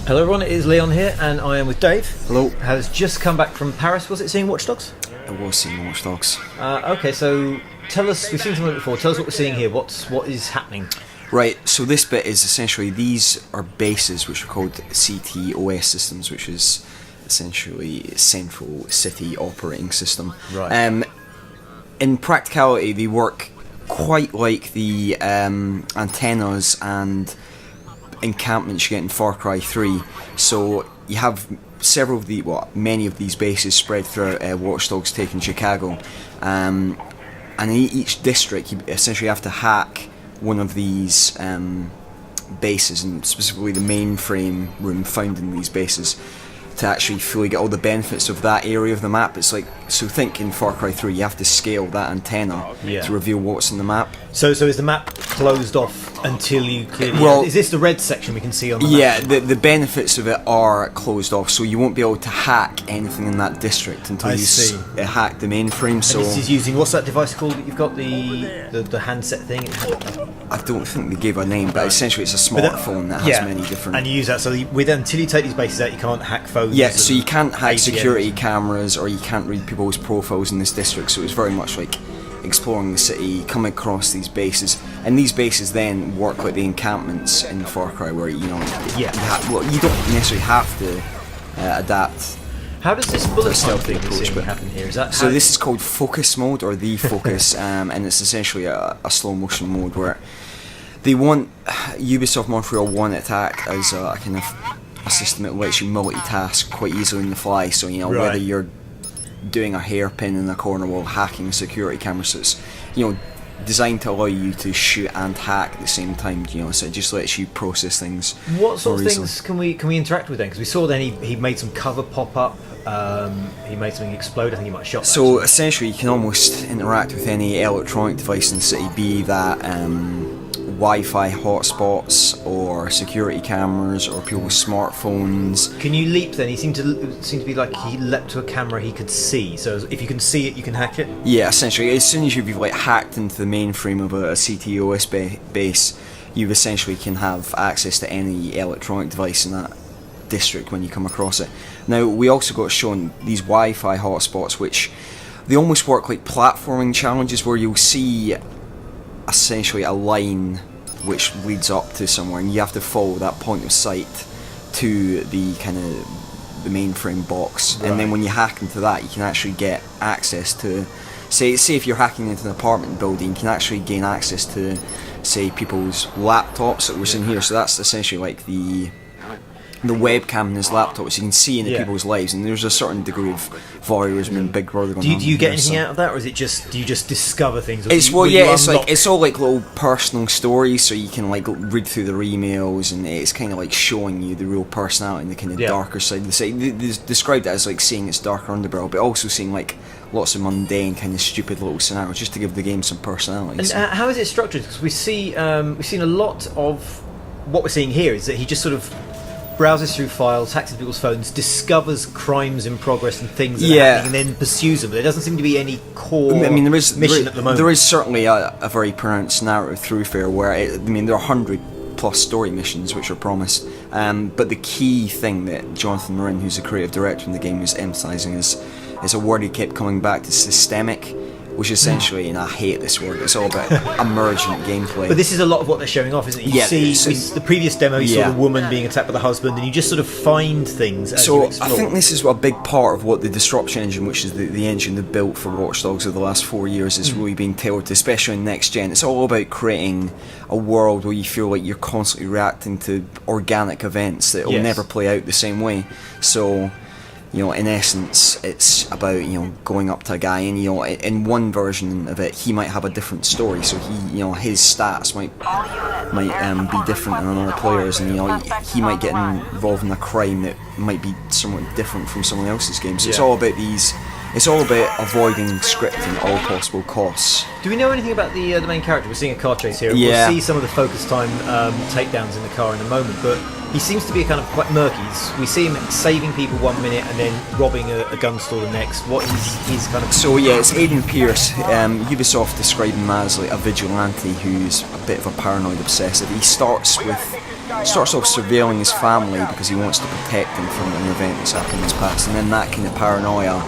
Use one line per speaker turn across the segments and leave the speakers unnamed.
Hello everyone, it is Leon here and I am with Dave.
Hello.
Has just come back from Paris, was it seeing Watch Dogs?
I was seeing Watch Dogs.
Okay, so tell us, we've seen something before, tell us what we're seeing here, what is happening?
Right, so this bit is essentially, these are bases which are called CTOS systems, which is essentially Central City Operating System.
Right.
In practicality, they work quite like the antennas and encampments you get in Far Cry 3. So you have many of these bases spread throughout Watch Dogs taking Chicago, and in each district you essentially have to hack one of these bases, and specifically the mainframe room found in these bases, to actually fully get all the benefits of that area of the map. It's like, so think in Far Cry 3 you have to scale that antenna to reveal what's in the map.
So is the map closed off until you clearly... is this the red section we can see on the map?
Yeah, the benefits of it are closed off, so you won't be able to hack anything in that district until you hack the mainframe.
And
so
this is using, what's that device called that you've got, the handset thing?
I don't think they gave a name, but essentially it's a smartphone that has many different...
And you use that, so until you take these bases out you can't hack phones.
Yeah, so you can't hack
ATMs.
security cameras, or you can't read people's profiles in this district, so it's very much like exploring the city, coming across these bases, and these bases then work like the encampments in Far Cry, where you don't necessarily have to adapt.
How does this bullet time thing happen here?
So this is called focus mode, or the focus, and it's essentially a slow motion mode where they want, Ubisoft Montreal want it to act as a kind of a system that lets you multitask quite easily on the fly. So whether you're doing a hairpin in a corner while hacking a security camera, so it's designed to allow you to shoot and hack at the same time. So it just lets you process things.
What sort of things can we interact with then? Because we saw then he made some cover pop up. He made something explode. I think he might have shot.
So essentially, you can almost interact with any electronic device in the city, be that Wi-Fi hotspots or security cameras or people's smartphones.
Can you leap then? He seemed to be like he leapt to a camera he could see. So if you can see it, you can hack it?
Yeah, essentially. As soon as you've hacked into the mainframe of a CTOS base, you essentially can have access to any electronic device in that district when you come across it. Now, we also got shown these Wi-Fi hotspots, which they almost work like platforming challenges, where you'll see essentially a line which leads up to somewhere, and you have to follow that point of sight to the kind of the mainframe box. Right. And then when you hack into that, you can actually get access to, say if you're hacking into an apartment building, you can actually gain access to, say, people's laptops that was in here. So that's essentially like the webcam in his laptop, so you can see into people's lives, and there's a certain degree of voyeurism and Big Brother going on.
Do you get anything out of that, or is it do you just discover things?
It's it's all like little personal stories, so you can read through their emails, and it's kind of like showing you the real personality and the kind of darker side of the site. They described it as like seeing its darker underbelly, but also seeing lots of mundane kind of stupid little scenarios, just to give the game some personality.
And how is it structured? Because we've seen a lot of what we're seeing here is that he just sort of browses through files, hacks into people's phones, discovers crimes in progress and things that are happening, and then pursues them. But there doesn't seem to be any core mission at the moment.
There is certainly a very pronounced narrative thoroughfare where, there are 100+ story missions which are promised. But the key thing that Jonathan Marin, who's the creative director in the game, is emphasising is a word he kept coming back to: systemic. Which essentially, and I hate this word, it's all about emergent gameplay.
But this is a lot of what they're showing off, isn't it? You see the previous demo, you saw the woman being attacked by the husband, and you just sort of find things as you explore.
I think this is a big part of what the Disruption engine, which is the engine they built for Watch Dogs over the last 4 years, is really being tailored to, especially in next gen. It's all about creating a world where you feel like you're constantly reacting to organic events that will never play out the same way. So, in essence, it's about going up to a guy, and in one version of it, he might have a different story. So his stats might be different than another player's, and he might get involved in a crime that might be somewhat different from someone else's game. So it's all about It's all about avoiding scripting at all possible costs.
Do we know anything about the main character? We're seeing a car chase here. We'll see some of the focus time takedowns in the car in a moment, but he seems to be kind of quite murky. We see him saving people 1 minute and then robbing a gun store the next. What is his kind of...
So yeah, it's Aiden Pierce. Ubisoft described him as like a vigilante who's a bit of a paranoid obsessive. He starts with starts off surveilling his family because he wants to protect them from an event that's happened in his past, and then that kind of paranoia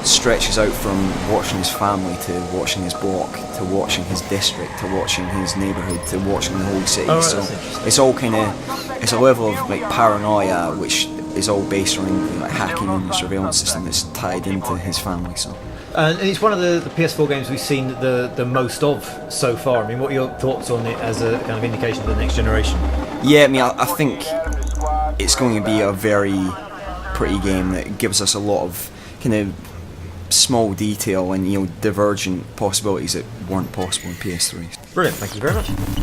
stretches out from watching his family to watching his block to watching his district to watching his neighbourhood to watching the whole city.
Right,
so it's all kind of, it's a level of like paranoia which is all based on like hacking and the surveillance system that's tied into his family. So.
And it's one of the PS4 games we've seen the most of so far. I mean, what are your thoughts on it as a kind of indication of the next generation?
Yeah, I mean, I think it's going to be a very pretty game that gives us a lot of kind of small detail and divergent possibilities that weren't possible in PS3.
Brilliant, thank you very much.